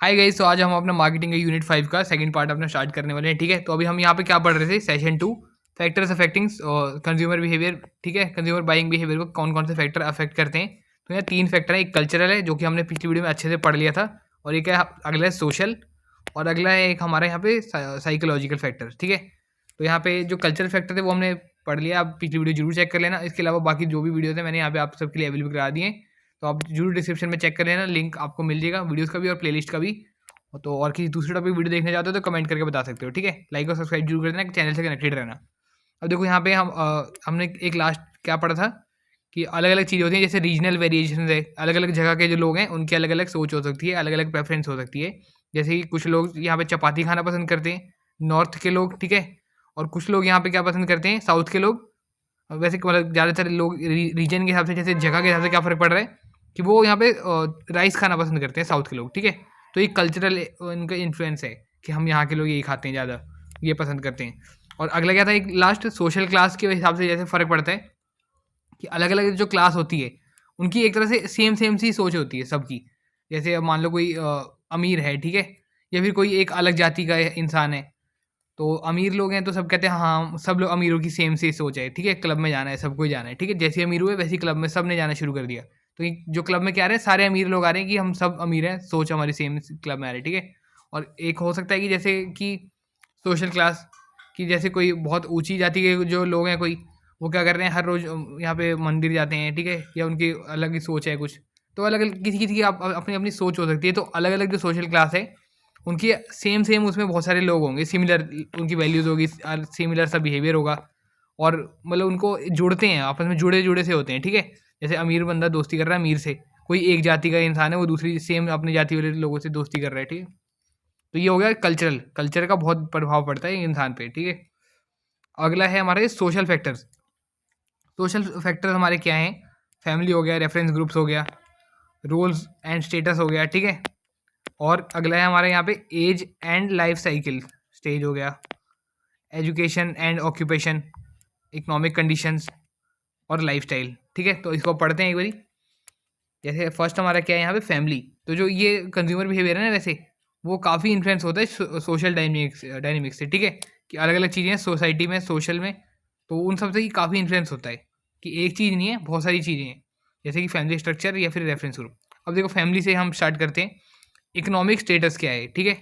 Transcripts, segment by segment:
Hi guys, तो आज हम अपना मार्केटिंग का यूनिट 5 का सेकंड पार्ट अपना स्टार्ट करने वाले हैं। ठीक है, तो अभी हम यहाँ पे क्या पढ़ रहे थे, session 2, factors affecting consumer behaviour. ठीक है, कंज्यूमर बाइंग बिहेवियर को कौन कौन से फैक्टर अफेक्ट करते हैं। तो यहाँ 3 फैक्टर है। एक कल्चरल है जो कि हमने पिछली वीडियो में अच्छे से पढ़ लिया था, और एक है अगला है सोशल, और अगला है एक हमारा यहाँ पे साइकोलॉजिकल फैक्टर। ठीक है, तो यहाँ पे जो कल्चरल फैक्टर थे वो हमने पढ़ लिया। आप पिछली वीडियो जरूर चेक कर लेना। इसके अलावा बाकी जो भी वीडियो थे मैंने यहाँ पे आप सबके लिए अवेलेबल करा दिए, तो आप जरूर डिस्क्रिप्शन में चेक कर लेना, लिंक आपको मिल जाएगा वीडियोस का भी और प्लेलिस्ट का भी। तो और किसी दूसरे टॉपिक वीडियो देखना चाहते हो तो कमेंट करके बता सकते हो। ठीक है, लाइक और सब्सक्राइब जरूर कर देना, चैनल से कनेक्टेड रहना। अब देखो यहाँ पे हमने एक लास्ट क्या पढ़ा था कि अलग अलग चीज़ें होती हैं, जैसे रीजनल वेरिएशन है। अलग अलग जगह के जो लोग हैं उनकी अलग अलग सोच हो सकती है, अलग अलग प्रेफरेंस हो सकती है। जैसे कि कुछ लोग यहाँ पे चपाती खाना पसंद करते हैं, नॉर्थ के लोग। ठीक है, और कुछ लोग यहाँ पे क्या पसंद करते हैं, साउथ के लोग। वैसे मतलब ज़्यादातर लोग रीजन के हिसाब से, जैसे जगह के हिसाब से क्या फ़र्क पड़ रहा है कि वो यहाँ पे राइस खाना पसंद करते हैं, साउथ के लोग। ठीक है, तो ये कल्चरल इनका इन्फ्लुएंस है कि हम यहाँ के लोग यही खाते हैं ज़्यादा, ये पसंद करते हैं। और अगला क्या था, एक लास्ट सोशल क्लास के हिसाब से जैसे फ़र्क पड़ता है कि अलग अलग जो क्लास होती है उनकी एक तरह से सेम सेम सी सोच होती है सबकी। जैसे अब मान लो कोई अमीर है, ठीक है, या फिर कोई एक अलग जाति का इंसान है। तो अमीर लोग हैं तो सब कहते हैं हाँ, सब लोग अमीरों की सेम सी सोच है। ठीक है, क्लब में जाना है, सबको ही जाना है। ठीक है, जैसे अमीर हुए वैसे क्लब में सब ने जाना शुरू कर दिया। तो जो क्लब में क्या आ रहे हैं, सारे अमीर लोग आ रहे हैं कि हम सब अमीर हैं, सोच हमारी सेम क्लब में आ रही है। ठीक है, और एक हो सकता है कि जैसे कि सोशल क्लास की, जैसे कोई बहुत ऊंची जाति के जो लोग हैं, कोई वो क्या कर रहे हैं, हर रोज़ यहाँ पे मंदिर जाते हैं। ठीक है, या उनकी अलग ही सोच है कुछ। तो अलग अलग किसी किसी की अपनी अपनी सोच हो सकती है। तो अलग अलग जो सोशल क्लास है उनकी सेम सेम उसमें बहुत सारे लोग होंगे, सिमिलर उनकी वैल्यूज़ होगी, सिमिलर सा बिहेवियर होगा, और मतलब उनको जोड़ते हैं, आपस में जुड़े जुड़े से होते हैं। ठीक है, जैसे अमीर बंदा दोस्ती कर रहा है अमीर से, कोई एक जाति का इंसान है वो दूसरी सेम अपनी जाति वाले लोगों से दोस्ती कर रहा है। ठीक है, तो ये हो गया कल्चरल, कल्चर का बहुत प्रभाव पड़ता है इंसान पे। ठीक है, अगला है हमारे सोशल फैक्टर्स। सोशल फैक्टर्स हमारे क्या हैं, फैमिली हो गया, रेफरेंस ग्रुप्स हो गया, रोल्स एंड स्टेटस हो गया। ठीक है, और अगला है हमारे यहाँ पे age and life cycle stage हो गया, education and occupation, economic conditions और लाइफस्टाइल। ठीक है, तो इसको पढ़ते हैं एक बारी। जैसे फर्स्ट हमारा क्या है यहाँ पे, फैमिली। तो जो ये कंज्यूमर बिहेवियर है ना, वैसे वो काफ़ी इन्फ्लुएंस होता है सोशल डायनेमिक्स से। ठीक है, कि अलग अलग चीज़ें सोसाइटी में, सोशल में, तो उन सब से ही काफ़ी इन्फ्लुएंस होता है कि एक चीज़ नहीं है, बहुत सारी चीज़ें हैं। जैसे कि फैमिली स्ट्रक्चर या फिर रेफरेंस ग्रुप। अब देखो फैमिली से हम स्टार्ट करते हैं। इकोनॉमिक स्टेटस क्या है, ठीक है।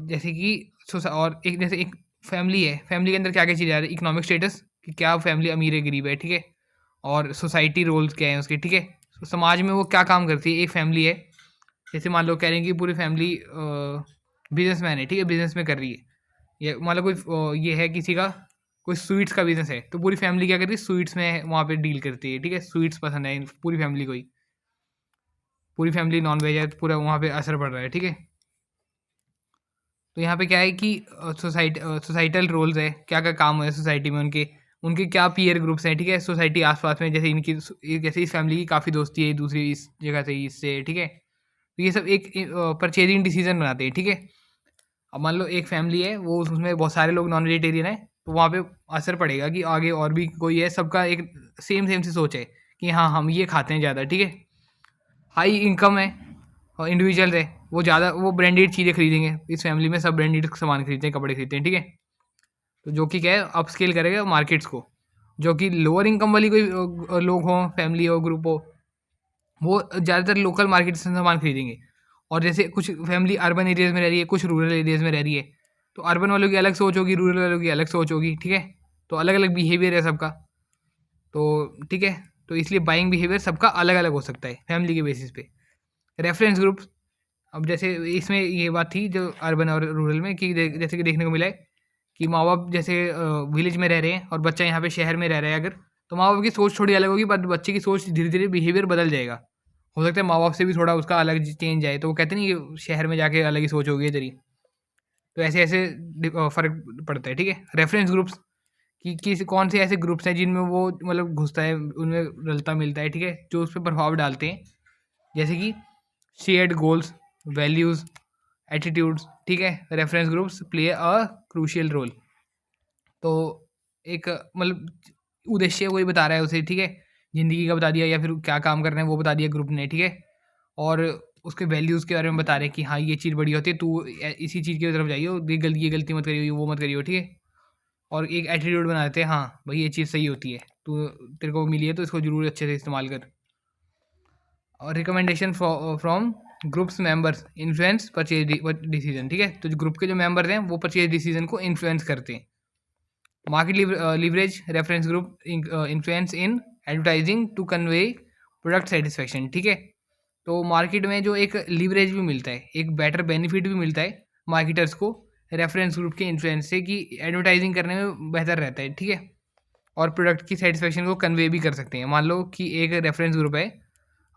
जैसे कि और एक जैसे एक फैमिली है, फैमिली के अंदर क्या क्या चीज़ें आ रही है, इकोनॉमिक स्टेटस कि क्या फैमिली अमीर है गरीब है। ठीक है, और सोसाइटी रोल्स क्या हैं उसके। ठीक है, तो समाज में वो क्या काम करती है। एक फैमिली है, जैसे मान लो कह रहे हैं कि पूरी फैमिली बिजनेसमैन है। ठीक है, बिजनेस में कर रही है। ये मान लो कोई ये है किसी का, कोई स्वीट्स का बिजनेस है, तो पूरी फैमिली क्या करती है, स्वीट्स में वहाँ पे डील करती है। ठीक है, स्वीट्स पसंद है पूरी फैमिली को ही, पूरी फैमिली नॉन वेज है, पूरा वहाँ पे असर पड़ रहा है। ठीक है, तो यहाँ पे क्या है कि सोसाइटल रोल्स है, क्या क्या काम है सोसाइटी में उनके, उनके क्या पीयर ग्रुप्स हैं। ठीक है, सोसाइटी आसपास में, जैसे इनकी, जैसे इस फैमिली की काफ़ी दोस्ती है दूसरी इस जगह से, इससे। ठीक है, तो ये सब एक परचेजिंग डिसीजन बनाते हैं। ठीक है, अब मान लो एक फैमिली है, वो उसमें बहुत सारे लोग नॉन वेजिटेरियन है, तो वहाँ पे असर पड़ेगा कि आगे और भी कोई है, सबका एक सेम सेम सी सोच है कि हाँ हम ये खाते हैं ज़्यादा। ठीक है, हाई इनकम है और इंडिविजुअल है, वो ज़्यादा वो ब्रांडेड चीज़ें खरीदेंगे। इस फैमिली में सब ब्रांडेड सामान खरीदते हैं, कपड़े खरीदते हैं। ठीक है, तो जो कि क्या है, अपस्केल करेगा मार्केट्स को। जो कि लोअर इनकम वाली कोई लोग हों, फैमिली हो, ग्रुप हो, वो ज़्यादातर लोकल मार्केट से सामान खरीदेंगे। और जैसे कुछ फैमिली अर्बन एरियाज़ में रह रही है, कुछ रूरल एरियाज़ में रह रही है, तो अर्बन वालों की अलग सोच होगी, रूरल वालों की अलग सोच होगी। ठीक है, तो अलग अलग बिहेवियर है सबका। तो ठीक है, तो इसलिए बाइंग बिहेवियर सबका अलग अलग हो सकता है फैमिली के बेसिस पे। रेफरेंस ग्रुप, अब जैसे इसमें ये बात थी जो अर्बन और रूरल में कि जैसे कि देखने को मिला है कि माँ बाप जैसे विलेज में रह रहे हैं और बच्चा यहाँ पे शहर में रह रहा है अगर, तो माँ बाप की सोच थोड़ी अलग होगी, बट बच्चे की सोच धीरे धीरे बिहेवियर बदल जाएगा। हो सकता है माँ बाप से भी थोड़ा उसका अलग चेंज आए, तो वो कहते नहीं कि शहर में जाके अलग ही सोच होगी तेरी। तो ऐसे ऐसे फ़र्क पड़ता है। ठीक है, रेफरेंस ग्रुप्स कि किस कौन से ऐसे ग्रुप्स हैं जिनमें वो मतलब घुसता है, उनमें रलता मिलता है। ठीक है, जो उस पर प्रभाव डालते हैं, जैसे कि शेयर्ड गोल्स, वैल्यूज़, एटीट्यूड्स। ठीक है, reference groups play a crucial role. तो एक मतलब उद्देश्य वही बता रहा है उसे। ठीक है, ज़िंदगी का बता दिया या फिर क्या काम करना है वो बता दिया ग्रुप ने। ठीक है, और उसके वैल्यूज़ के बारे में बता रहे हैं कि हाँ ये चीज़ बढ़िया होती है, तू इसी चीज़ की तरफ जाइयो, ये गलती मत करियो, वो मत करियो, ठीक है। और एक एटीट्यूड बना देते हैं, हाँ भाई ये चीज़ सही होती है, तू तेरे को मिली है तो इसको जरूर अच्छे से इस्तेमाल कर। और recommendation from groups members influence purchase decision, ठीक है। तो जो ग्रुप के जो मेंबर्स हैं वो परचेज डिसीजन को इन्फ्लुएंस करते हैं। Market leverage reference group influence in advertising to convey product satisfaction, ठीक है। तो मार्केट में जो एक लीवरेज भी मिलता है, एक बेटर बेनिफिट भी मिलता है मार्केटर्स को रेफरेंस ग्रुप के इन्फ्लुएंस से, कि एडवर्टाइजिंग करने में बेहतर रहता है, ठीक है। और प्रोडक्ट की सेटिस्फेक्शन को कन्वे भी कर सकते हैं। मान लो कि एक रेफरेंस ग्रुप है,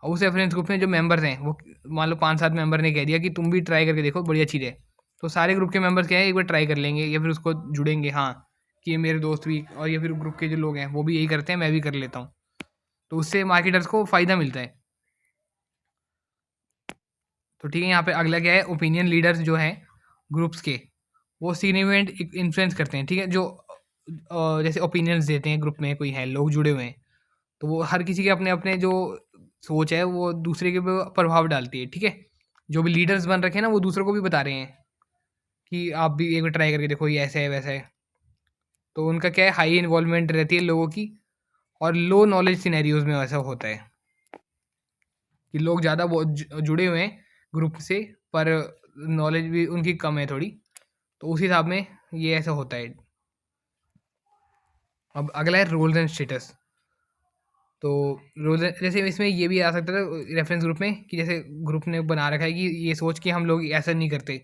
उस रेफरेंस ग्रुप में जो मेंबर्स हैं वो मान लो 5-7 मेंबर ने कह दिया कि तुम भी ट्राई करके देखो, बढ़िया चीज़ है। तो सारे ग्रुप के मेंबर्स क्या है, एक बार ट्राई कर लेंगे या फिर उसको जुड़ेंगे, हाँ कि ये मेरे दोस्त भी और या फिर ग्रुप के जो लोग हैं वो भी यही करते हैं, मैं भी कर लेता हूँ। तो उससे मार्केटर्स को फ़ायदा मिलता है। तो ठीक है, यहाँ पे अगला क्या है, ओपिनियन लीडर्स जो हैं ग्रुप्स के, वो सिग्निफिकेंट इन्फ्लुएंस करते हैं, ठीक है। जो जैसे ओपिनियंस देते हैं ग्रुप में, कोई है लोग जुड़े हुए हैं, तो वो हर किसी के अपने अपने जो सोच है वो दूसरे के ऊपर प्रभाव डालती है, ठीक है। जो भी लीडर्स बन रखे हैं ना वो दूसरों को भी बता रहे हैं कि आप भी एक बार ट्राई करके देखो, ये ऐसा है वैसा है। तो उनका क्या है, हाई इन्वॉल्वमेंट रहती है लोगों की। और लो नॉलेज सिनेरियोज में ऐसा होता है कि लोग ज़्यादा वो जुड़े हुए हैं ग्रुप से, पर नॉलेज भी उनकी कम है थोड़ी, तो उस हिसाब में ये ऐसा होता है। अब अगला है रोल्स एंड स्टेटस। तो रोल जैसे इसमें ये भी आ सकता था रेफरेंस ग्रुप में, कि जैसे ग्रुप ने बना रखा है कि ये सोच कि हम लोग ऐसा नहीं करते,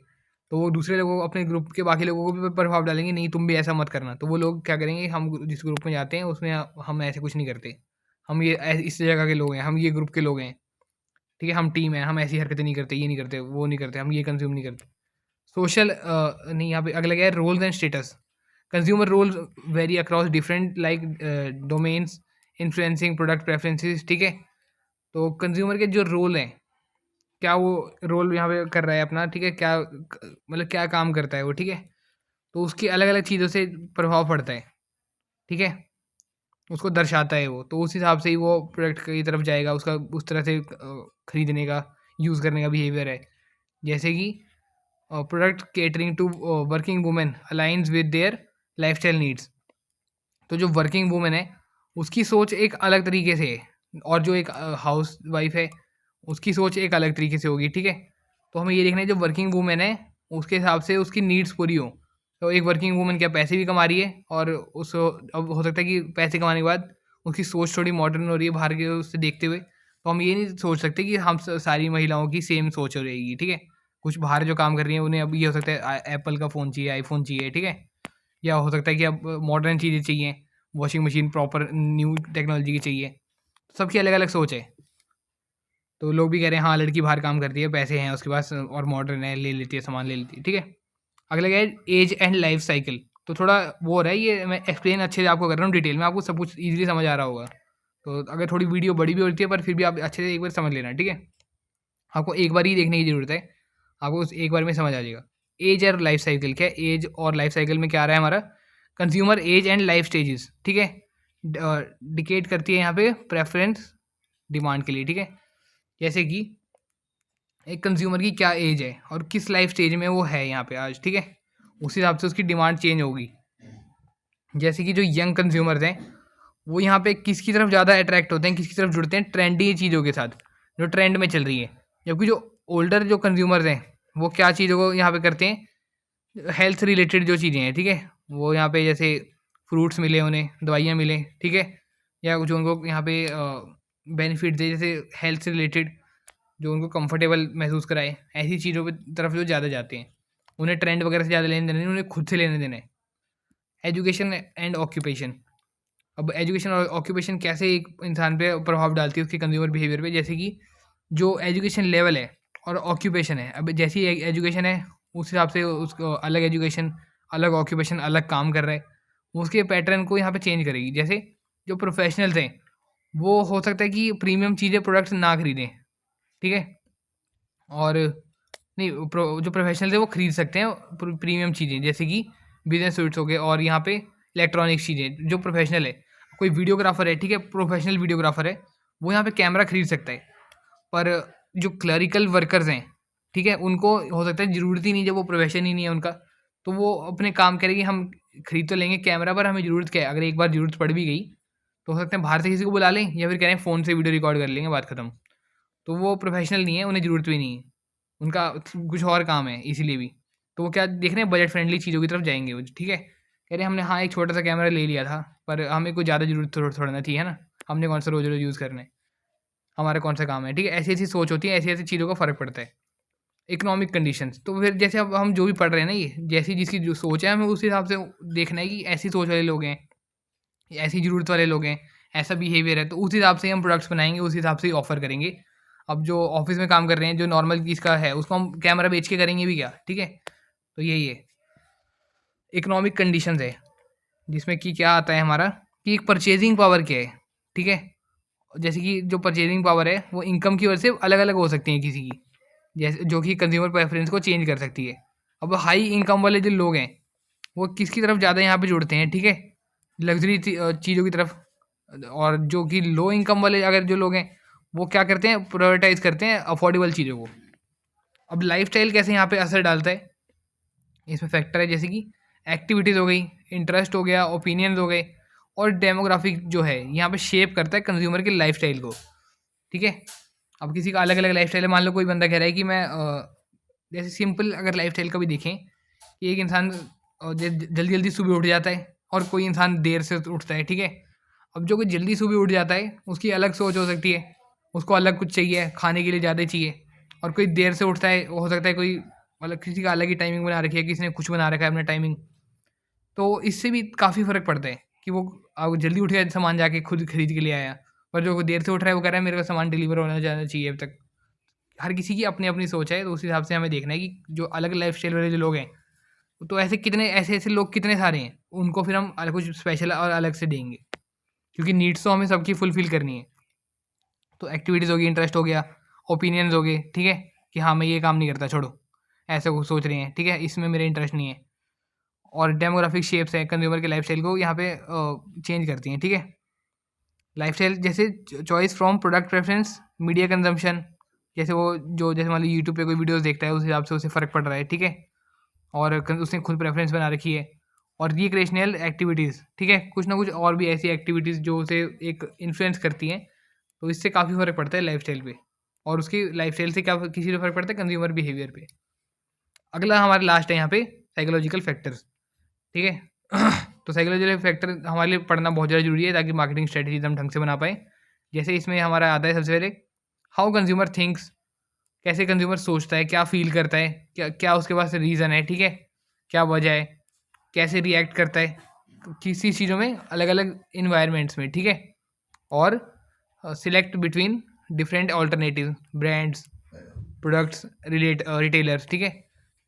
तो वो दूसरे लोगों को, अपने ग्रुप के बाकी लोगों को भी प्रभाव डालेंगे, नहीं तुम भी ऐसा मत करना। तो वो लोग क्या करेंगे, हम जिस ग्रुप में जाते हैं उसमें हम ऐसे कुछ नहीं करते, हम ये इस जगह के लोग हैं, हम ये ग्रुप के लोग हैं, ठीक है, हम टीम है, हम ऐसी हरकतें नहीं करते, ये नहीं करते, वो नहीं करते, हम ये कंज्यूम नहीं करते। सोशल नहीं, यहाँ पे अगला क्या है, roles and status. Consumer roles vary across different like domains influencing product preferences, ठीक है। तो कंज्यूमर के जो रोल हैं, क्या वो रोल यहाँ पे कर रहा है अपना, ठीक है, क्या मतलब क्या काम करता है वो, ठीक है। तो उसकी अलग अलग चीज़ों से प्रभाव पड़ता है, ठीक है, उसको दर्शाता है वो, तो उस हिसाब से ही वो प्रोडक्ट की तरफ जाएगा, उसका उस तरह से खरीदने का, यूज़ करने का बिहेवियर है। जैसे कि product catering to working women aligns with their lifestyle needs. तो जो वर्किंग वूमेन है उसकी सोच एक अलग तरीके से है, और जो एक हाउस वाइफ है उसकी सोच एक अलग तरीके से होगी, ठीक है। तो हमें ये देखना है जो वर्किंग वूमेन है उसके हिसाब से उसकी नीड्स पूरी हो। तो एक वर्किंग वूमेन क्या पैसे भी कमा रही है, और उस अब हो सकता है कि पैसे कमाने के बाद उसकी सोच थोड़ी मॉडर्न हो रही है बाहर के उससे देखते हुए। तो हम ये नहीं सोच सकते कि हम सारी महिलाओं की सेम सोच हो रहेगी, ठीक है। कुछ बाहर जो काम कर रही हैं उन्हें अब ये हो सकता है एप्पल का फ़ोन चाहिए, आईफोन चाहिए, ठीक है। या हो सकता है कि अब मॉडर्न चीज़ें चाहिए, washing machine proper new technology की चाहिए। सबकी अलग अलग सोच है। तो लोग भी कह रहे हैं हाँ लड़की बाहर काम करती है, पैसे हैं उसके पास और मॉडर्न है, ले लेती है सामान, ले लेती है, ठीक है। अगला क्या है, एज एंड लाइफ साइकिल। तो थोड़ा वो हो रहा है, ये मैं एक्सप्लेन अच्छे से आपको कर रहा हूँ डिटेल में, आपको सब कुछ ईजिली समझ आ रहा होगा। तो अगर थोड़ी वीडियो बड़ी भी होती है पर फिर भी आप अच्छे से एक बार समझ लेना, ठीक है। आपको एक बार ही देखने की ज़रूरत है, आपको उस एक बार में समझ आ जाएगा। एज और लाइफ साइकिल क्या है, एज और लाइफ साइकिल में क्या आ रहा है हमारा, consumer age and life stages, ठीक है। डिकेट करती है यहाँ पे प्रेफरेंस डिमांड के लिए, ठीक है। जैसे कि एक कंज्यूमर की क्या एज है और किस लाइफ स्टेज में वो है यहाँ पे आज, ठीक है, उस हिसाब से उसकी डिमांड चेंज होगी। जैसे कि जो यंग कंज्यूमर्स हैं वो यहाँ पे किसकी तरफ ज़्यादा अट्रैक्ट होते हैं, किसकी तरफ जुड़ते हैं, ट्रेंडी चीज़ों के साथ जो ट्रेंड में चल रही है। जबकि जो ओल्डर जो कंज्यूमर्स हैं वो क्या चीज़ों को यहाँ पे करते हैं, हेल्थ रिलेटेड जो चीज़ें हैं, ठीक है। वो यहाँ पे जैसे फ्रूट्स मिले उन्हें, दवाइयाँ मिलें, ठीक है, या जो उनको यहाँ पे बेनिफिट दे, जैसे हेल्थ से रिलेटेड जो उनको कंफर्टेबल महसूस कराए, ऐसी चीज़ों की तरफ जो ज़्यादा जाते हैं। उन्हें ट्रेंड वगैरह से ज़्यादा लेने देना नहीं, उन्हें खुद से लेने देना है। Education and occupation. अब एजुकेशन और ऑक्यूपेशन कैसे एक इंसान पे प्रभाव डालती है उसके कंज्यूमर बिहेवियर पे, जैसे कि जो एजुकेशन लेवल है और ऑक्यूपेशन है, अब जैसी एजुकेशन है उस हिसाब से उसको अलग एजुकेशन, अलग ऑक्यूपेशन, अलग काम कर रहा है, उसके पैटर्न को यहाँ पे चेंज करेगी। जैसे जो प्रोफेशनल्स हैं वो हो सकता है कि प्रीमियम चीज़ें प्रोडक्ट्स ना खरीदें, ठीक है। और नहीं जो प्रोफेशनल्स है वो खरीद सकते हैं प्रीमियम चीज़ें, जैसे कि बिजनेस सूट्स हो गए, और यहाँ पे इलेक्ट्रॉनिक्स चीज़ें। जो प्रोफेशनल है, कोई वीडियोग्राफर है, ठीक है, प्रोफेशनल वीडियोग्राफर है, वो यहाँ पे कैमरा खरीद सकता है। पर जो क्लरिकल वर्कर्स हैं, ठीक है, उनको हो सकता है ज़रूरत ही नहीं, जब वो प्रोफेशन ही नहीं है उनका, तो वो अपने काम करेंगे। हम खरीद तो लेंगे कैमरा, पर हमें ज़रूरत क्या है? अगर एक बार ज़रूरत पड़ भी गई, तो हो सकता है बाहर से किसी को बुला लें, या फिर कह रहे हैं फ़ोन से वीडियो रिकॉर्ड कर लेंगे, बात खत्म। तो वो प्रोफेशनल नहीं है, उन्हें ज़रूरत भी नहीं है, उनका कुछ और काम है इसीलिए भी। तो वो क्या देख रहे हैं, बजट फ्रेंडली चीज़ों की तरफ जाएँगे वो, ठीक है। कह रहे हैं हमने हाँ, एक छोटा-सा कैमरा ले लिया था, पर हमें कोई ज़्यादा ज़रूरत थोड़ा ना थी, है ना? हमने कौन-सा रोज़-रोज़ यूज़ करना है, हमारा कौन-सा काम है, ठीक है? ऐसी-ऐसी सोच होती है, ऐसी-ऐसी चीज़ों का फ़र्क पड़ता है। इकोनॉमिक कंडीशंस, तो फिर जैसे अब हम जो भी पढ़ रहे हैं ना, ये जैसी जिसकी जो सोच है, हमें उस हिसाब से देखना है कि ऐसी सोच वाले लोग हैं, ऐसी ज़रूरत वाले लोग हैं, ऐसा बिहेवियर है, तो उस हिसाब से हम प्रोडक्ट्स बनाएँगे, उस हिसाब से ही ऑफ़र करेंगे। अब जो ऑफ़िस में काम कर रहे हैं, जो नॉर्मल चीज़ का है, उसको हम कैमरा बेच के करेंगे भी क्या, ठीक है? तो यही है, इकोनॉमिक कंडीशंस है, जिसमें कि क्या आता है हमारा, कि एक परचेज़िंग पावर क्या है, ठीक है? जैसे कि जो परचेज़िंग पावर है, वो इनकम की वजह से अलग-अलग हो सकती है किसी की, जैसे जो कि कंज़्यूमर प्रेफ़रेंस को चेंज कर सकती है। अब हाई इनकम वाले जो लोग हैं, वो किसकी तरफ ज़्यादा यहाँ पे जुड़ते हैं, ठीक है? लग्ज़री चीज़ों की तरफ। और जो कि लो इनकम वाले अगर जो लोग हैं, वो क्या करते हैं, प्रायोरिटाइज़ करते हैं अफ़ोर्डेबल चीज़ों को। अब लाइफ़स्टाइल कैसे यहाँ पे असर डालता है, इसमें फैक्टर है जैसे कि एक्टिविटीज़ हो गई, इंटरेस्ट हो गया, ओपिनियंस हो गए, और डेमोग्राफिक जो है यहाँ पे शेप करता है कंज़्यूमर के लाइफ़स्टाइल को, ठीक है? अब किसी का अलग-अलग लाइफ़स्टाइल है, मान लो कोई बंदा कह रहा है कि मैं जैसे सिंपल अगर लाइफ़स्टाइल का भी देखें, कि एक इंसान जल्दी-जल्दी सुबह उठ जाता है, और कोई इंसान देर से उठता है, ठीक है? अब जो कोई जल्दी सुबह उठ जाता है, उसकी अलग सोच हो सकती है, उसको अलग कुछ चाहिए, खाने के लिए ज़्यादा चाहिए। और कोई देर से उठता है, वो हो सकता है कोई मतलब किसी का अलग ही टाइमिंग बना रखी है, किसी ने कुछ बना रखा है अपना टाइमिंग। तो इससे भी काफ़ी फ़र्क पड़ता है कि वो अब जल्दी उठ गया, सामान जाके खुद खरीद के ले आया, और जो देर से उठ रहा है वो कह रहा है मेरे को सामान डिलीवर होना जाना चाहिए अब तक। हर किसी की अपनी-अपनी सोच है, तो उस हिसाब से हमें देखना है कि जो अलग लाइफ़स्टाइल वाले जो लोग हैं, तो ऐसे-ऐसे लोग कितने सारे हैं, उनको फिर हम कुछ स्पेशल और अलग से देंगे, क्योंकि नीड्स तो हमें सबकी फुलफ़िल करनी है। तो एक्टिविटीज़ हो गई, इंटरेस्ट हो गया, ओपिनियंस हो गए, ठीक है? कि हाँ, मैं ये काम नहीं करता, छोड़ो, ऐसा वो सोच रहे हैं, ठीक है? इसमें मेरा इंटरेस्ट नहीं है। और डेमोग्राफिक शेप्स हैं, कंज़्यूमर के लाइफ़स्टाइल को यहाँ पे चेंज करती हैं, ठीक है? लाइफ़स्टाइल जैसे choice from product preference, media consumption, जैसे वो जो जैसे मान लीजिए यूट्यूब पे कोई वीडियोज़ देखता है, उस हिसाब से उसे फ़र्क पड़ रहा है, ठीक है? और उसने खुद प्रेफ़रेंस बना रखी है। और रिक्रिएशनल एक्टिविटीज़, ठीक है? कुछ ना कुछ और भी ऐसी एक्टिविटीज़ जो उसे एक इन्फ्लुएंस करती हैं, तो इससे काफ़ी फ़र्क पड़ता है लाइफ़स्टाइल पे। और उसकी लाइफ़स्टाइल से क्या किसी पे फ़र्क पड़ता है, कंज़्यूमर बिहेवियर पे। अगला हमारा लास्ट है यहाँ पे साइकोलॉजिकल फैक्टर्स, ठीक है? तो साइकोलॉजिकल फैक्टर हमारे लिए पढ़ना बहुत ज़्यादा ज़रूरी है, ताकि मार्केटिंग स्ट्रैटेजीज़ हम ढंग से बना पाएँ। जैसे इसमें हमारा आता है सबसे पहले, हाउ कंज़्यूमर थिंक्स, कैसे कंज़्यूमर सोचता है, क्या फ़ील करता है, क्या क्या उसके पास रीज़न है, ठीक है? क्या वजह है, कैसे रिएक्ट करता है, किसी चीज़ों में अलग-अलग एनवायरनमेंट्स में, ठीक है? और select between different alternative brands, products, retailers, ठीक है?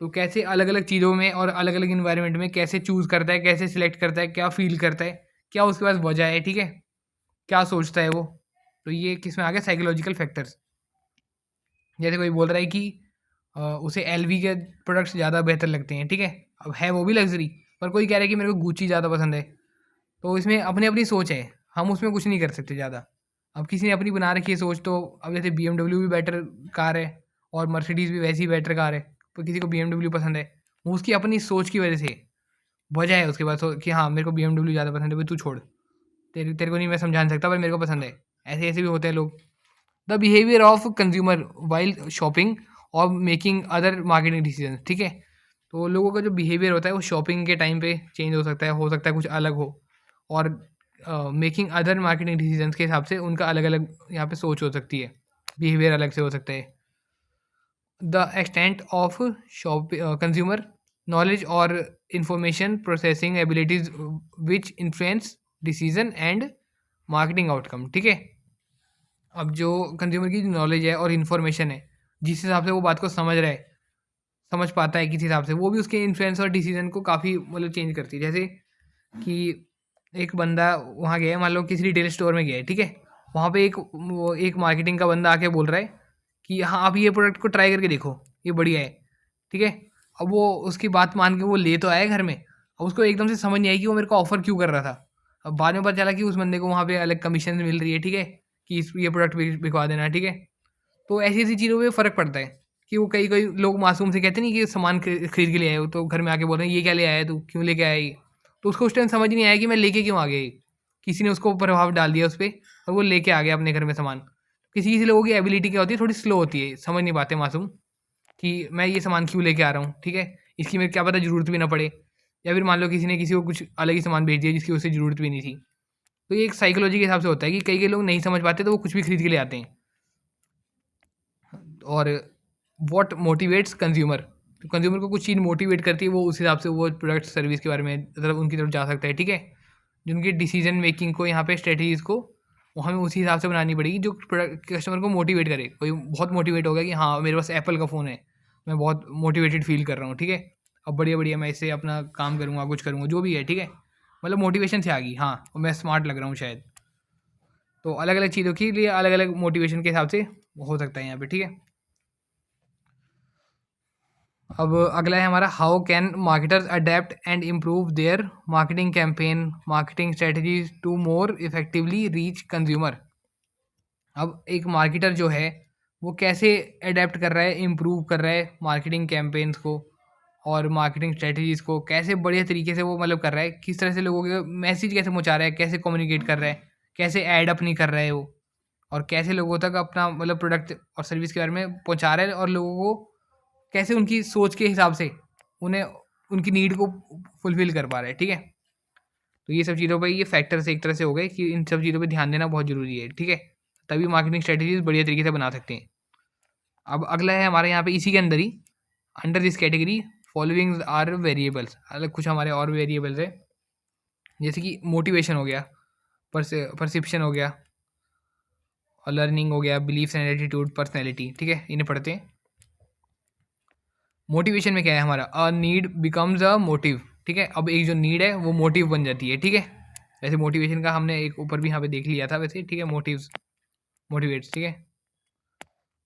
तो कैसे अलग-अलग चीज़ों में और अलग-अलग एनवायरनमेंट में कैसे चूज़ करता है, कैसे सिलेक्ट करता है, क्या फ़ील करता है, क्या उसके पास वजह है, ठीक है? क्या सोचता है वो? तो ये किसमें आ गया, साइकोलॉजिकल फैक्टर्स। जैसे कोई बोल रहा है कि उसे एलवी के प्रोडक्ट्स ज़्यादा बेहतर लगते हैं, ठीक है? अब है वो भी लग्ज़री, पर कोई कह रहा है कि मेरे को गुच्ची ज़्यादा पसंद है। तो इसमें अपनी-अपनी सोच है, हम उसमें कुछ नहीं कर सकते ज़्यादा। अब किसी ने अपनी बना रखी है सोच, तो अब जैसे बीएमडब्ल्यू भी बेटर कार है, और मर्सिडीज़ भी वैसी ही बेटर कार है, तो किसी को बीएमडब्ल्यू पसंद है, वो उसकी अपनी सोच की वजह से, वजह है उसके पास कि हाँ, मेरे को बीएमडब्ल्यू ज़्यादा पसंद है, भाई तू छोड़, तेरे तेरे को नहीं मैं समझा नहीं सकता, पर मेरे को पसंद है। ऐसे-ऐसे भी होते हैं लोग। The behaviour of consumer while shopping और मेकिंग अदर मार्केटिंग डिसीजन, ठीक है? तो लोगों का जो बिहेवियर होता है, वो शॉपिंग के टाइम पे चेंज हो सकता है कुछ अलग हो, और मेकिंग अदर मार्केटिंग डिसीजंस के हिसाब से उनका अलग-अलग यहाँ पे सोच हो सकती है, बिहेवियर अलग से हो सकता है। The extent of consumer knowledge और information processing abilities which influence decision and marketing outcome, ठीक है? अब जो कंज्यूमर की नॉलेज है और इन्फॉर्मेशन है, जिस हिसाब से वो बात को समझ रहा है, समझ पाता है किस हिसाब से, वो भी उसके इन्फ्लुएंस और डिसीजन को काफ़ी मतलब चेंज करती है। जैसे कि एक बंदा वहाँ गया है, मान लो किसी रिटेल स्टोर में गया है, ठीक है? वहाँ पे एक मार्केटिंग का बंदा आके बोल रहा है कि हाँ, आप ये प्रोडक्ट को ट्राई करके देखो, ये बढ़िया है, ठीक है? अब वो उसकी बात मान के वो ले तो आया घर में, अब उसको एकदम से समझ नहीं आई कि वो मेरे को ऑफ़र क्यों कर रहा था। अब बाद में पता चला कि उस बंदे को वहाँ पे अलग कमीशन मिल रही है, ठीक है? कि ये प्रोडक्ट बिकवा देना, ठीक है? तो ऐसी-ऐसी चीज़ों पे फ़र्क पड़ता है कि वो कई-कई लोग मासूम से कहते नहीं कि सामान खरीद के ले आए हो, तो घर में आके बोल रहे हैं, "ये क्या ले आया है तू? क्यों लेके आया ये?" तो उसको उस टाइम समझ नहीं आया कि मैं लेके क्यों आ गया ये। किसी ने उसको प्रभाव डाल दिया उस पे और वो लेके आ गया अपने घर में सामान। किसी-किसी लोगों की एबिलिटी क्या होती है, थोड़ी स्लो होती है, समझ नहीं पाते मासूम कि मैं ये सामान क्यों लेके आ रहा हूँ, ठीक है? इसकी मेरे क्या पता ज़रूरत भी ना पड़े, या फिर मान लो किसी ने किसी को कुछ अलग ही सामान भेज दिया जिसकी उसे ज़रूरत भी नहीं थी। तो ये एक साइकोलॉजी के हिसाब से होता है कि कई-कई लोग नहीं समझ पाते तो वो कुछ भी खरीद के ले आते हैं। और व्हाट मोटिवेट्स कंज्यूमर, तो कंज्यूमर को कुछ चीज़ मोटिवेट करती है, वो उस हिसाब से वो प्रोडक्ट सर्विस के बारे में मतलब उनकी तरफ जा सकता है, ठीक है? जो उनकी डिसीजन मेकिंग को यहाँ पे स्ट्रेटजीज़ को वो हमें उसी हिसाब से बनानी पड़ेगी जो प्रोडक्ट कस्टमर को मोटिवेट करे। कोई बहुत मोटिवेट हो गया कि हाँ मेरे पास एप्पल का फ़ोन है, मैं बहुत मोटिवेटेड फील कर रहा हूँ, ठीक है? अब बढ़िया-बढ़िया मैं इससे अपना काम करूँगा, कुछ करूँगा, जो भी है, ठीक है? मतलब मोटिवेशन से आ गई, हाँ, और मैं स्मार्ट लग रहा हूँ शायद। तो अलग-अलग चीज़ों के लिए अलग-अलग मोटिवेशन के हिसाब से हो सकता है यहाँ पे, ठीक है? अब अगला है हमारा, how can marketers adapt and improve their marketing campaign marketing strategies to more effectively reach consumer. अब एक मार्केटर जो है वो कैसे अडेप्ट कर रहा है, इम्प्रूव कर रहा है मार्केटिंग कैंपेन्स को और मार्केटिंग स्ट्रेटजीज़ को, कैसे बढ़िया तरीके से वो मतलब कर रहा है, किस तरह से लोगों के मैसेज कैसे पहुँचा रहा है, कैसे कम्युनिकेट कर रहा है, कैसे ऐड अपनी कर रहा है वो, और कैसे लोगों तक अपना मतलब प्रोडक्ट और सर्विस के बारे में पहुँचा रहा है, और लोगों को कैसे उनकी सोच के हिसाब से उन्हें उनकी नीड को फुलफ़िल कर पा रहा है, ठीक है? तो ये सब चीज़ों पे ये फैक्टर्स एक तरह से हो गए कि इन सब चीज़ों पे ध्यान देना बहुत ज़रूरी है, ठीक है? तभी मार्केटिंग स्ट्रैटेजीज़ बढ़िया तरीके से बना सकते हैं। अब अगला है हमारे यहाँ पे इसी के अंदर ही, under this category followings are variables, अलग कुछ हमारे और वेरिएबल्स है, जैसे कि मोटिवेशन हो गया, परसेप्शन हो गया, और लर्निंग हो गया, बिलीफ्स एंड एटीट्यूड, पर्सनैलिटी, ठीक है? इन्हें पढ़ते हैं। मोटिवेशन में क्या है हमारा, a need becomes a motive, ठीक है? अब एक जो नीड है वो मोटिव बन जाती है, ठीक है? वैसे मोटिवेशन का हमने एक ऊपर भी यहाँ पे देख लिया था वैसे, ठीक है? मोटिव्स, मोटिवेट्स, ठीक है?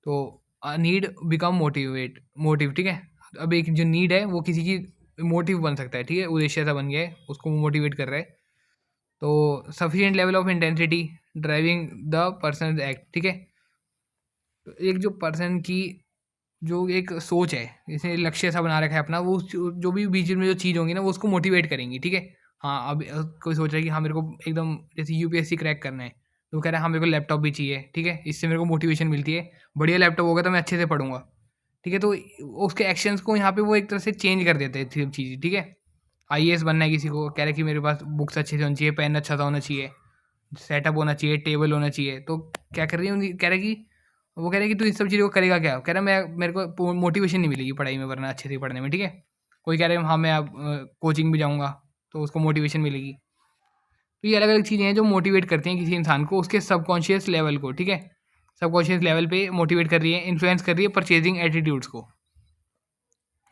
तो नीड बिकम मोटिव, ठीक है? अब एक जो नीड है वो किसी की मोटिव बन सकता है, ठीक है? उद्देश्य ऐसा बन गया है, उसको मोटिवेट कर रहा है। तो sufficient level of intensity driving the person act, ठीक है? तो एक जो पर्सन की जो एक सोच है, जैसे लक्ष्य ऐसा बना रखा है अपना, वो जो भी बीच में जो चीज़ होंगी ना वो उसको मोटिवेट करेंगी, ठीक है? हाँ, अब कोई सोच रहा है कि हाँ मेरे को एकदम जैसे यूपीएससी क्रैक करना है, तो वो कह रहा है हाँ मेरे को लैपटॉप भी चाहिए, ठीक है? इससे मेरे को मोटिवेशन मिलती है, बढ़िया लैपटॉप होगा तो मैं अच्छे से पढ़ूंगा, ठीक है? तो उसके एक्शंस को यहाँ पे वो एक तरह से चेंज कर देते हैं सब चीज़, ठीक है? आईएएस बनना है किसी को, कह रहा है कि मेरे पास बुक्स अच्छे से होनी चाहिए, पेन अच्छा सा होना चाहिए, सेटअप होना चाहिए, टेबल होना चाहिए, तो क्या कर रही है, कह रहा है कि वो कह रहे हैं कि तू इन सब चीज़ों को करेगा क्या? कह रहा है मैं मेरे को मोटिवेशन नहीं मिलेगी पढ़ाई में, वरना अच्छे से पढ़ने में, ठीक है? कोई कह रहा है हाँ मैं अब कोचिंग भी जाऊँगा, तो उसको मोटिवेशन मिलेगी। तो ये अलग-अलग चीज़ें हैं जो मोटिवेट करती हैं किसी इंसान को उसके सबकॉन्शियस लेवल को, ठीक है? सबकॉन्शियस लेवल पे मोटिवेट कर रही है, इन्फ्लुएंस कर रही है परचेजिंग एटीट्यूड्स को।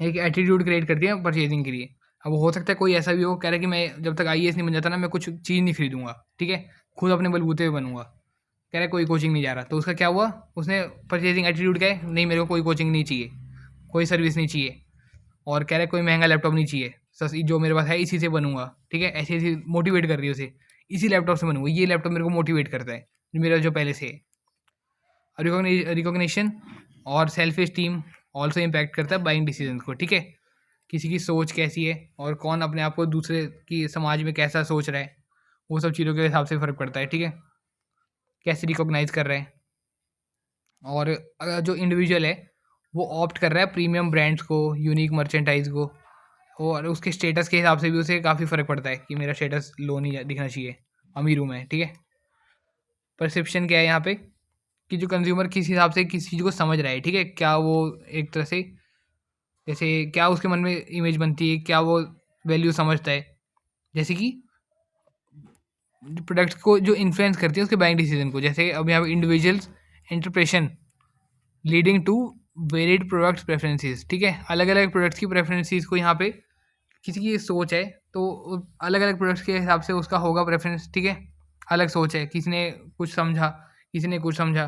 एक एटीट्यूड क्रिएट करती है परचेजिंग के लिए। अब हो सकता है कोई ऐसा भी हो, कह रहा है कि मैं जब तक आईएएस नहीं बन जाता ना मैं कुछ चीज़ नहीं खरीदूँगा, ठीक है? खुद अपने बलबूते पे बनूँगा। कह रहा है कोई कोचिंग नहीं जा रहा, तो उसका क्या हुआ? उसने परचेजिंग एटीट्यूड क्या है? नहीं मेरे को कोई कोचिंग नहीं चाहिए, कोई सर्विस नहीं चाहिए, और कह रहा है कोई महँगा लैपटॉप नहीं चाहिए, सस जो मेरे पास है इसी से बनूँगा, ठीक है? ऐसे-ऐसे मोटिवेट कर रही है उसे, इसी लैपटॉप से बनूँगा, ये लैपटॉप मेरे को मोटिवेट करता है, मेरा जो पहले से है। रिकॉग्निशन और सेल्फ एस्टीम ऑल्सो इम्पैक्ट करता है बाइंग डिसीजन को, ठीक है? किसी की सोच कैसी है और कौन अपने आप को दूसरे की समाज में कैसा सोच रहा है, वो सब चीज़ों के हिसाब से फ़र्क पड़ता है, ठीक है? कैसे रिकॉग्नाइज़ कर रहे हैं, और जो इंडिविजुअल है वो ऑप्ट कर रहा है प्रीमियम ब्रांड्स को, यूनिक मर्चेंटाइज को, और उसके स्टेटस के हिसाब से भी उसे काफ़ी फ़र्क पड़ता है कि मेरा स्टेटस लो नहीं दिखना चाहिए, अमीर हूँ मैं, ठीक है? परसेप्शन क्या है यहाँ पे, कि जो कंज्यूमर किस हिसाब से किसी चीज़ को समझ रहा है, ठीक है? क्या वो एक तरह से जैसे क्या उसके मन में इमेज बनती है, क्या वो वैल्यू समझता है, जैसे कि प्रोडक्ट्स को जो इन्फ्लुएंस करती है उसके बाइंग डिसीजन को, जैसे अब यहाँ पे individuals interpretation leading to varied products preferences, ठीक है? अलग अलग प्रोडक्ट्स की प्रेफरेंसेस को यहाँ पे किसी की सोच है तो अलग अलग प्रोडक्ट्स के हिसाब से उसका होगा प्रेफरेंस, ठीक है? अलग सोच है, किसी ने कुछ समझा, किसी ने कुछ समझा,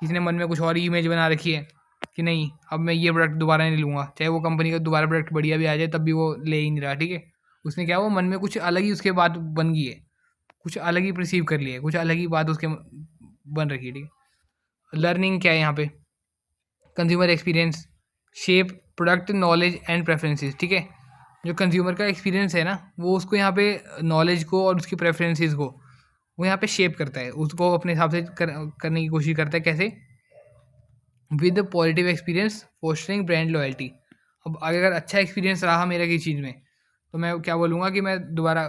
किसी ने मन में कुछ और ही इमेज बना रखी है कि नहीं अब मैं ये प्रोडक्ट दोबारा नहीं लूँगा, चाहे वो कंपनी का दोबारा प्रोडक्ट बढ़िया भी आ जाए तब भी वो ले ही नहीं रहा, ठीक है? उसने क्या, वो मन में कुछ अलग ही उसके बात बन गई है, कुछ अलग ही परसीव कर लिया है, कुछ अलग ही बात उसके बन रखी है, ठीक है? लर्निंग क्या है यहाँ पे, consumer experience, shape product knowledge and preferences, ठीक है। जो कंज्यूमर का एक्सपीरियंस है ना, वो उसको यहाँ पे नॉलेज को और उसकी प्रेफरेंसेस को वो यहाँ पे शेप करता है, उसको अपने हिसाब से करने की कोशिश करता है। कैसे? With positive experience fostering brand loyalty. अब अगर अच्छा एक्सपीरियंस रहा मेरा किसी चीज़ में, तो मैं क्या बोलूँगा कि मैं दोबारा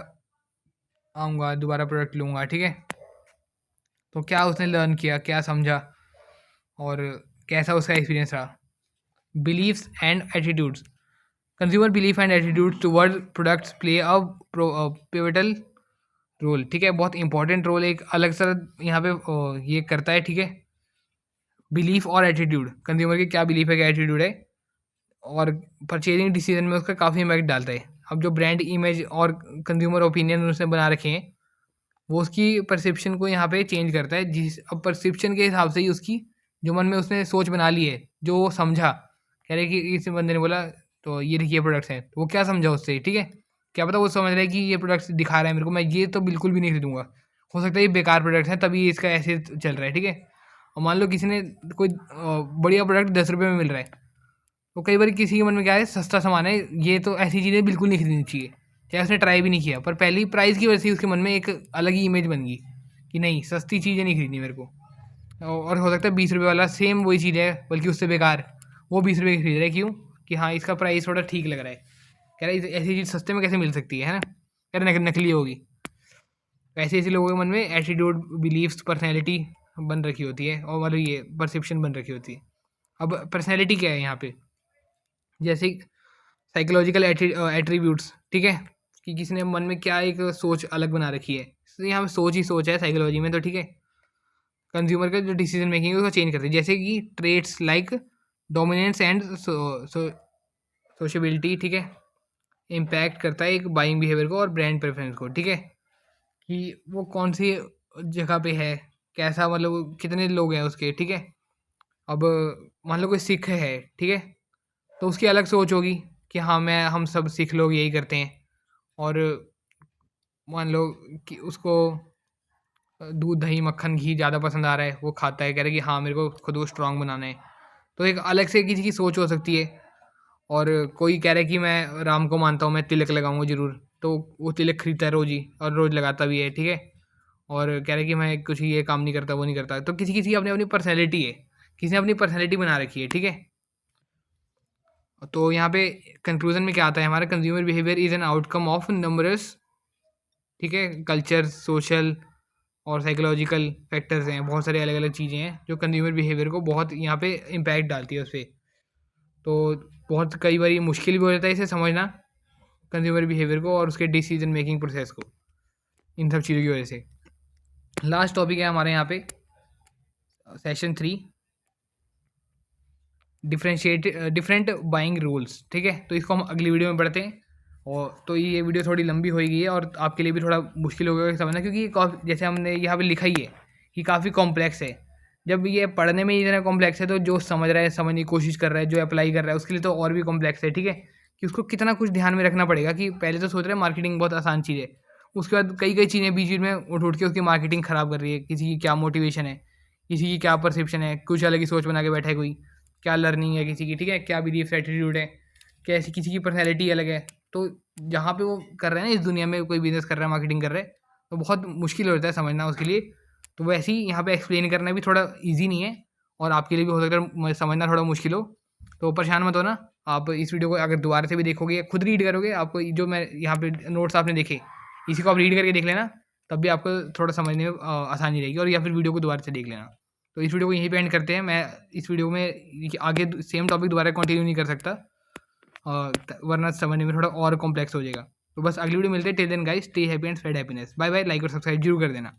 आऊँगा, दोबारा प्रोडक्ट लूँगा, ठीक है। तो क्या उसने लर्न किया, क्या समझा और कैसा उसका एक्सपीरियंस रहा। Beliefs and attitudes, consumer belief and attitudes toward products play a pivotal role, ठीक है। बहुत इंपॉर्टेंट रोल एक अलग सा यहाँ पे ये करता है, ठीक है। बिलीफ और एटीट्यूड, कंज्यूमर की क्या बिलीफ है, क्या एटीट्यूड है, और परचेजिंग डिसीजन में उसका काफ़ी इम्पैक्ट डालता है। अब जो ब्रांड इमेज और कंज्यूमर ओपिनियन उसने बना रखे हैं, वो उसकी परसेप्शन को यहाँ पे चेंज करता है। जिस अब परसेप्शन के हिसाब से ही उसकी जो मन में उसने सोच बना ली है, जो वो समझा, कह रहे कि इस बंदे ने बोला तो ये देखिए प्रोडक्ट्स हैं, तो वो क्या समझा उससे, ठीक है। क्या पता वो समझ रहा है कि ये प्रोडक्ट्स दिखा रहा है मेरे को, मैं ये तो बिल्कुल भी नहीं खरीदूंगा, हो सकता है ये बेकार प्रोडक्ट्स हैं तभी इसका ऐसे चल रहा है, ठीक है। और मान लो किसी ने कोई बढ़िया प्रोडक्ट 10 रुपये में मिल रहा है, तो कई बार किसी के मन में क्या है, सस्ता सामान है, ये तो ऐसी चीज़ें बिल्कुल नहीं खरीदनी चाहिए, चाहे उसने ट्राई भी नहीं किया, पर पहली प्राइस की वजह से उसके मन में एक अलग ही इमेज बन गई कि नहीं, सस्ती चीज़ें नहीं खरीदनी मेरे को। और हो सकता है 20 रुपये वाला सेम वही चीज़ है, बल्कि उससे बेकार, वो 20 रुपये की खरीद रहा है, क्यों? कि हाँ इसका प्राइस थोड़ा ठीक लग रहा है, कह रहा है ऐसी चीज़ सस्ते में कैसे मिल सकती है ना, कह रहा नकली होगी। तो ऐसे ऐसे लोगों के मन में एटीट्यूड, बिलीफ्स, पर्सनैलिटी बन रखी होती है, और मतलब ये परसेप्शन बन रखी होती है। अब पर्सनैलिटी क्या है यहाँ पे, जैसे साइकोलॉजिकल एट्रीब्यूट्स, ठीक है, कि किसी ने मन में क्या एक सोच अलग बना रखी है, तो यहाँ पे सोच ही सोच है साइकोलॉजी में, तो ठीक है। कंज्यूमर का जो डिसीजन मेकिंग है उसको चेंज करते हैं, जैसे कि ट्रेड्स लाइक डोमिनेंस एंड सोशबिलिटी, ठीक है, इम्पैक्ट करता है एक बाइंग बिहेवियर को और ब्रांड प्रेफरेंस को, ठीक है। कि वो कौन सी जगह पे है, कैसा, मतलब कितने लोग हैं उसके, ठीक है। अब मान लो कोई सिख है, ठीक है, तो उसकी अलग सोच होगी कि हाँ हम सब सिख लोग यही करते हैं, और मान लो कि उसको दूध दही मक्खन घी ज़्यादा पसंद आ रहा है, वो खाता है, कह रहा है कि हाँ मेरे को खुद को स्ट्रांग बनाना है, तो एक अलग से किसी की सोच हो सकती है। और कोई कह रहा है कि मैं राम को मानता हूँ, मैं तिलक लगाऊंगा ज़रूर, तो वो तिलक खरीदता है रोज़ ही और रोज़ लगाता भी है, ठीक है। और कह रहा है कि मैं कुछ ये काम नहीं करता, वो नहीं करता, तो किसी किसी की अपनी अपनी पर्सनैलिटी है, किसी ने अपनी पर्सनैलिटी बना रखी है, ठीक है। तो यहाँ पे कंक्लूजन में क्या आता है हमारा, consumer behaviour is an outcome of numbers, ठीक है, कल्चर, सोशल और साइकोलॉजिकल फैक्टर्स हैं, बहुत सारे अलग अलग चीज़ें हैं जो कंज्यूमर बिहेवियर को बहुत यहाँ पे इम्पैक्ट डालती है उस पर। तो बहुत कई बार मुश्किल भी हो जाता है इसे समझना, कंज्यूमर बिहेवियर को और उसके डिसीजन मेकिंग प्रोसेस को, इन सब चीज़ों की वजह से। लास्ट टॉपिक है हमारे यहाँ पे सेशन 3, डिफरेंट बाइंग रूल्स, ठीक है। तो इसको हम अगली वीडियो में पढ़ते हैं, और तो ये वीडियो थोड़ी लंबी हो गई है और आपके लिए भी थोड़ा मुश्किल हो गया समझना, क्योंकि ये जैसे हमने यहाँ पे लिखा ही है कि काफ़ी कॉम्प्लेक्स है। जब ये पढ़ने में ही इतना कॉम्प्लेक्स है, तो जो समझ रहा है, समझने की कोशिश कर रहा है, जो अप्लाई कर रहा है, उसके लिए तो और भी कॉम्प्लेक्स है, ठीक है। कि उसको कितना कुछ ध्यान में रखना पड़ेगा, कि पहले तो सोच रहे हैं मार्केटिंग बहुत आसान चीज़ है, उसके बाद कई कई चीज़ें बीच बीच में उठ उठ के उसकी मार्केटिंग ख़राब कर रही है। किसी की क्या मोटिवेशन है, किसी की क्या परसेप्शन है, कुछ अलग ही सोच बना के बैठा है कोई, क्या लर्निंग है किसी की, ठीक है, क्या बिलीफ एटीट्यूड है, कैसी किसी की पर्सनैलिटी अलग है। तो जहाँ पे वो कर रहे हैं ना, इस दुनिया में कोई बिजनेस कर रहा है, मार्केटिंग कर रहा है, तो बहुत मुश्किल हो जाता है समझना उसके लिए। तो वैसे ही यहाँ पे एक्सप्लेन करना भी थोड़ा इजी नहीं है, और आपके लिए भी हो सकता है समझना थोड़ा मुश्किल हो। तो परेशान मत होना, आप इस वीडियो को अगर दोबारा से भी देखोगे या खुद रीड करोगे, आपको जो मैं यहाँ पे नोट्स आपने देखे, इसी को आप रीड करके देख लेना, तब भी आपको थोड़ा समझने में आसानी रहेगी, और या फिर वीडियो को दोबारा से देख लेना। तो इस वीडियो को यहीं पे एंड करते हैं। मैं इस वीडियो में आगे सेम टॉपिक दोबारा कंटिन्यू नहीं कर सकता, वरना समझने में थोड़ा और कॉम्प्लेक्स हो जाएगा। तो बस अगली वीडियो मिलते हैं, till then guys, stay happy and spread happiness, bye bye. Like और सब्सक्राइब जरूर कर देना।